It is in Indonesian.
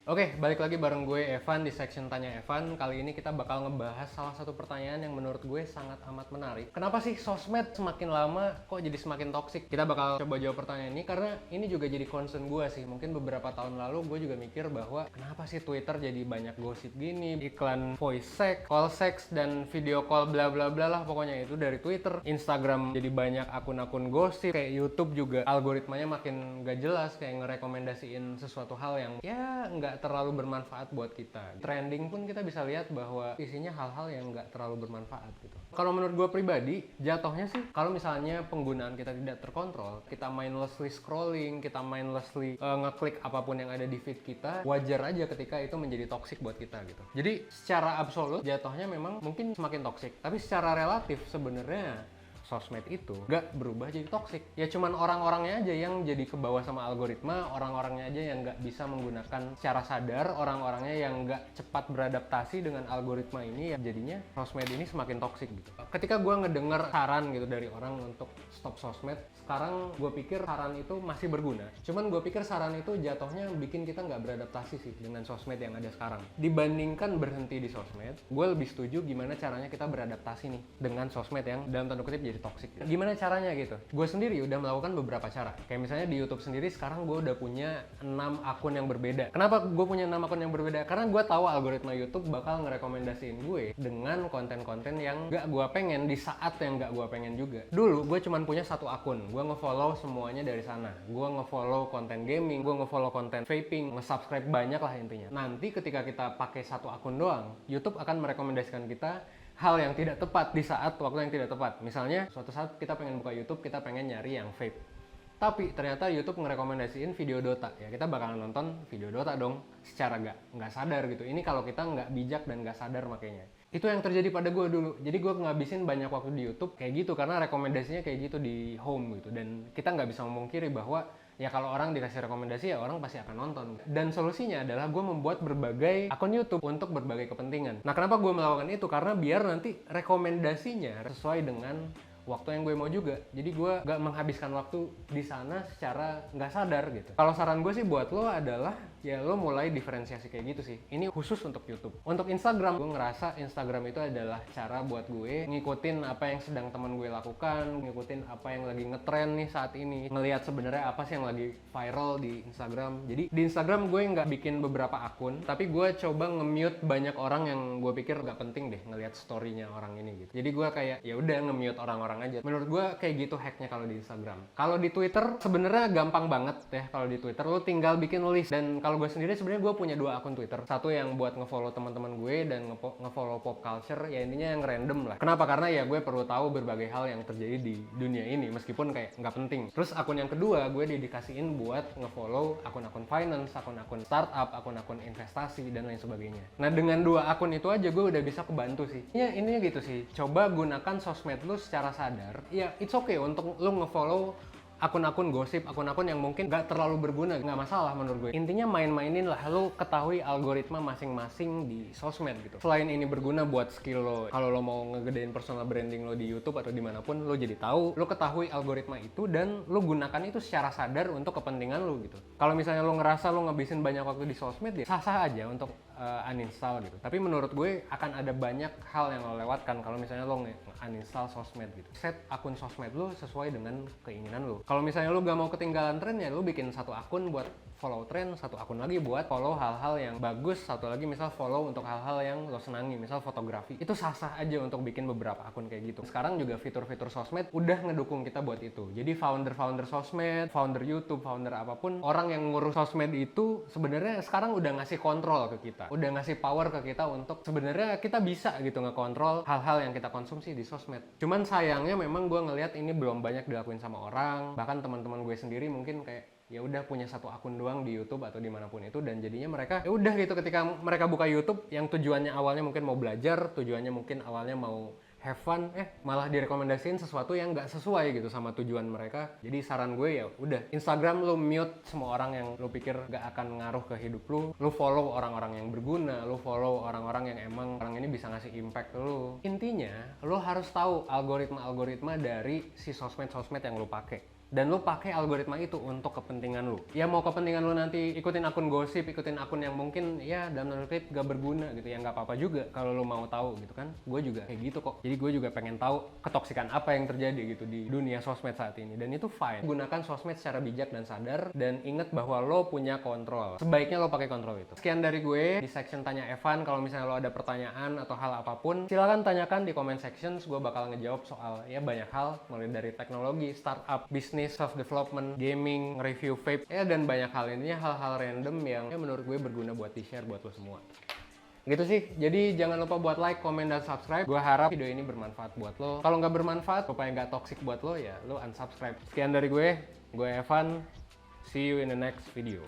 Oke, balik lagi bareng gue Evan di section Tanya Evan. Kali ini kita bakal ngebahas salah satu pertanyaan yang menurut gue sangat amat menarik. Kenapa sih sosmed semakin lama kok jadi semakin toksik? Kita bakal coba jawab pertanyaan ini karena ini juga jadi concern gue sih. Mungkin beberapa tahun lalu gue juga mikir bahwa kenapa sih Twitter jadi banyak gosip gini, iklan voice sex, call sex, dan video call bla bla bla lah pokoknya itu dari Twitter. Instagram jadi banyak akun-akun gosip, kayak YouTube juga algoritmanya makin gak jelas, kayak ngerekomendasiin sesuatu hal yang ya nggak terlalu bermanfaat buat kita. Trending pun kita bisa lihat bahwa isinya hal-hal yang nggak terlalu bermanfaat gitu. Kalau menurut gue pribadi, jatuhnya sih kalau misalnya penggunaan kita tidak terkontrol, kita mindlessly scrolling, kita mindlessly ngeklik apapun yang ada di feed kita, wajar aja ketika itu menjadi toxic buat kita gitu. Jadi secara absolut jatuhnya memang mungkin semakin toxic, tapi secara relatif sebenarnya sosmed itu nggak berubah jadi toksik. Ya cuman orang-orangnya aja yang jadi ke bawah sama algoritma, orang-orangnya aja yang nggak bisa menggunakan secara sadar, orang-orangnya yang nggak cepat beradaptasi dengan algoritma ini, ya jadinya sosmed ini semakin toksik gitu. Ketika gue ngedenger saran gitu dari orang untuk stop sosmed, sekarang gue pikir saran itu masih berguna. Cuman gue pikir saran itu jatuhnya bikin kita nggak beradaptasi sih dengan sosmed yang ada sekarang. Dibandingkan berhenti di sosmed, gue lebih setuju gimana caranya kita beradaptasi nih dengan sosmed yang dalam tanda kutip jadi toxic. Gimana caranya gitu? Gue sendiri udah melakukan beberapa cara. Kayak misalnya di YouTube sendiri sekarang gue udah punya 6 akun yang berbeda. Kenapa gue punya 6 akun yang berbeda? Karena gue tahu algoritma YouTube bakal ngerekomendasiin gue dengan konten-konten yang gak gue pengen di saat yang gak gue pengen juga. Dulu gue cuman punya satu akun. Gue ngefollow semuanya dari sana. Gue ngefollow konten gaming, gue ngefollow konten vaping, nge-subscribe banyak lah intinya. Nanti ketika kita pakai satu akun doang, YouTube akan merekomendasikan kita hal yang tidak tepat di saat waktu yang tidak tepat. Misalnya, suatu saat kita pengen buka YouTube, kita pengen nyari yang vape. Tapi ternyata YouTube ngerekomendasiin video Dota. Ya kita bakalan nonton video Dota dong, secara nggak sadar gitu. Ini kalau kita nggak bijak dan nggak sadar makanya. Itu yang terjadi pada gue dulu. Jadi gue ngabisin banyak waktu di YouTube kayak gitu, karena rekomendasinya kayak gitu di home gitu. Dan kita nggak bisa memungkiri bahwa ya kalau orang dikasih rekomendasi ya orang pasti akan nonton. Dan solusinya adalah gue membuat berbagai akun YouTube untuk berbagai kepentingan. Nah kenapa gue melakukan itu? Karena biar nanti rekomendasinya sesuai dengan waktu yang gue mau juga. Jadi gue gak menghabiskan waktu di sana secara nggak sadar gitu. Kalau saran gue sih buat lo adalah ya lo mulai diferensiasi kayak gitu sih. Ini khusus untuk YouTube. Untuk Instagram, gue ngerasa Instagram itu adalah cara buat gue ngikutin apa yang sedang teman gue lakukan, ngikutin apa yang lagi ngetrend nih saat ini, ngelihat sebenarnya apa sih yang lagi viral di Instagram. Jadi di Instagram gue nggak bikin beberapa akun, tapi gue coba nge-mute banyak orang yang gue pikir nggak penting deh ngelihat story-nya orang ini gitu. Jadi gue kayak ya udah nge-mute orang-orang aja. Menurut gue kayak gitu hacknya kalau di Instagram. Kalau di Twitter sebenarnya gampang banget ya. Kalau di Twitter lo tinggal bikin list. Dan kalau gue sendiri sebenarnya gue punya 2 akun Twitter. Satu yang buat ngefollow teman-teman gue dan ngefollow pop culture, ya intinya yang random lah. Kenapa? Karena ya gue perlu tahu berbagai hal yang terjadi di dunia ini meskipun kayak nggak penting. Terus akun yang kedua gue dedikasiin buat ngefollow akun-akun finance, akun-akun startup, akun-akun investasi dan lain sebagainya. Nah dengan 2 akun itu aja gue udah bisa kebantu sih. Ya intinya gitu sih. Coba gunakan sosmed lu secara sadar, ya it's okay untuk lo ngefollow akun-akun gosip, akun-akun yang mungkin gak terlalu berguna, gak masalah menurut gue. Intinya main-mainin lah, lo ketahui algoritma masing-masing di sosmed gitu. Selain ini berguna buat skill lo, kalau lo mau ngegedein personal branding lo di YouTube atau dimanapun, lo jadi tahu, lo ketahui algoritma itu dan lo gunakan itu secara sadar untuk kepentingan lo gitu. Kalau misalnya lo ngerasa lo ngabisin banyak waktu di sosmed, ya sah-sah aja untuk uninstall gitu. Tapi menurut gue akan ada banyak hal yang lo lewatkan kalau misalnya lo uninstall sosmed gitu. Set akun sosmed lo sesuai dengan keinginan lo. Kalau misalnya lo gak mau ketinggalan tren, ya lo bikin satu akun buat follow tren, satu akun lagi buat follow hal-hal yang bagus, satu lagi misal follow untuk hal-hal yang lo senangi, misal fotografi. Itu sah-sah aja untuk bikin beberapa akun kayak gitu. Sekarang juga fitur-fitur sosmed udah ngedukung kita buat itu. Jadi founder-founder sosmed, founder YouTube, founder apapun, orang yang ngurus sosmed itu sebenarnya sekarang udah ngasih kontrol ke kita. Udah ngasih power ke kita untuk sebenarnya kita bisa gitu ngekontrol hal-hal yang kita konsumsi di sosmed. Cuman sayangnya memang gue ngelihat ini belum banyak dilakuin sama orang. Bahkan teman-teman gue sendiri mungkin kayak ya udah punya satu akun doang di YouTube atau dimanapun itu, dan jadinya mereka ya udah gitu ketika mereka buka YouTube yang tujuannya awalnya mungkin mau belajar, tujuannya mungkin awalnya mau have fun, malah direkomendasiin sesuatu yang nggak sesuai gitu sama tujuan mereka. Jadi saran gue ya udah Instagram lo mute semua orang yang lo pikir nggak akan ngaruh ke hidup lo follow orang-orang yang berguna, lo follow orang-orang yang emang orang ini bisa ngasih impact ke lo. Intinya lo harus tahu algoritma-algoritma dari si sosmed-sosmed yang lo pakai. dan lu pakai algoritma itu untuk kepentingan lu. Ya mau kepentingan lu nanti ikutin akun gosip, ikutin akun yang mungkin ya dalam tanda kutip gak berguna gitu ya, nggak apa-apa juga kalau lu mau tahu gitu kan. Gue juga kayak gitu kok. Jadi gue juga pengen tahu ketoksikan apa yang terjadi gitu di dunia sosmed saat ini, dan itu fine. Gunakan sosmed secara bijak dan sadar, dan inget bahwa lo punya kontrol. Sebaiknya lo pakai kontrol itu. Sekian dari gue di section tanya Evan. Kalau misalnya lo ada pertanyaan atau hal apapun, silakan tanyakan di comment sections. Gue bakal ngejawab soal ya banyak hal, mulai dari teknologi, startup, bisnis, self-development, gaming, review vape, ya dan banyak hal. Intinya hal-hal random yang ya menurut gue berguna buat di-share buat lo semua. Gitu sih, jadi jangan lupa buat like, komen, dan subscribe. Gue harap video ini bermanfaat buat lo. Kalau nggak bermanfaat, supaya nggak toxic buat lo, ya lo unsubscribe. Sekian dari gue Evan. See you in the next video.